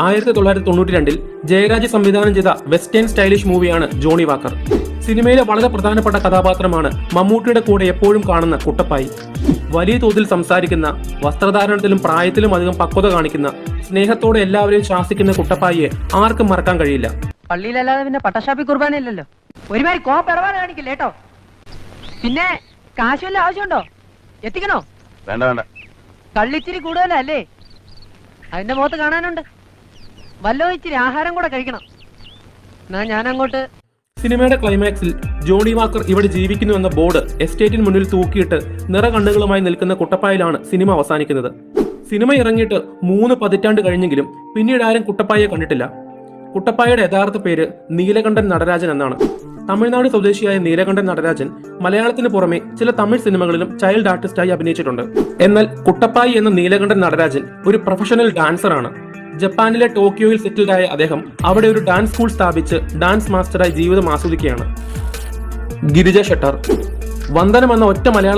1992 ജയരാജ് സംവിധാനം ചെയ്ത western stylish മൂവിയാണ് ജോണി വാക്കർ. സിനിമയിലെ വളരെ പ്രധാനപ്പെട്ട കഥാപാത്രമാണ് മമ്മൂട്ടിയുടെ കൂടെ എപ്പോഴും കാണുന്ന കുട്ടപ്പായി. വലിയ തോതിൽ സംസാരിക്കുന്ന, വസ്ത്രധാരണത്തിലും പ്രായത്തിലും അധികം പക്വത കാണിക്കുന്ന, സ്നേഹത്തോടെ എല്ലാവരെയും ശാസിക്കുന്ന കുട്ടപ്പായിയെ ആർക്കും മറക്കാൻ കഴിയില്ല. പള്ളിയിലല്ലാതെ പിന്നെ പട്ടശാപ്പി കുർബാനയില്ലല്ലോ. ഒരുമാതിരി കോപ്പിടപാട് കാണിക്കില്ല കേട്ടോ. പിന്നെ കാശ് വല്ല ആവശ്യമുണ്ടോ? എത്തിക്കണോ? വേണ്ട വേണ്ട, കള്ളിച്ചിരി കൂടുതലല്ലേ? അതിന്റെ മുഖത്ത് കാണാനുണ്ട്. വല്ലോ ഇച്ചിരി ആഹാരം കൂടെ കഴിക്കണം. എന്നാ ഞാൻ അങ്ങോട്ട്. സിനിമയുടെ ക്ലൈമാക്സിൽ ജോണി വാക്കർ ഇവിടെ ജീവിക്കുന്നു എന്ന ബോർഡ് എസ്റ്റേറ്റിന് മുന്നിൽ തൂക്കിയിട്ട് നിറകണ്ണുകളുമായി നിൽക്കുന്ന കുട്ടപ്പായിലാണ് സിനിമ അവസാനിക്കുന്നത്. സിനിമ ഇറങ്ങിയിട്ട് 3 പതിറ്റാണ്ട് കഴിഞ്ഞെങ്കിലും പിന്നീട് ആരും കുട്ടപ്പായെ കണ്ടിട്ടില്ല. കുട്ടപ്പായുടെ യഥാർത്ഥ പേര് നീലകണ്ഠൻ നടരാജൻ എന്നാണ്. തമിഴ്നാട് സ്വദേശിയായ നീലകണ്ഠൻ നടരാജൻ മലയാളത്തിന് പുറമെ ചില തമിഴ് സിനിമകളിലും ചൈൽഡ് ആർട്ടിസ്റ്റായി അഭിനയിച്ചിട്ടുണ്ട്. എന്നാൽ കുട്ടപ്പായി എന്ന നീലകണ്ഠൻ നടരാജൻ ഒരു പ്രൊഫഷണൽ ഡാൻസറാണ്. ജപ്പാനിലെ ടോക്കിയോയിൽ സെറ്റിൽഡായ അദ്ദേഹം അവിടെ ഒരു ഡാൻസ് സ്കൂൾ സ്ഥാപിച്ച് ഡാൻസ് മാസ്റ്ററായി ജീവിതം ആസ്വദിക്കുകയാണ്. ഗിരിജ ഷെട്ടർ. വന്ദനം എന്ന ഒറ്റ മലയാള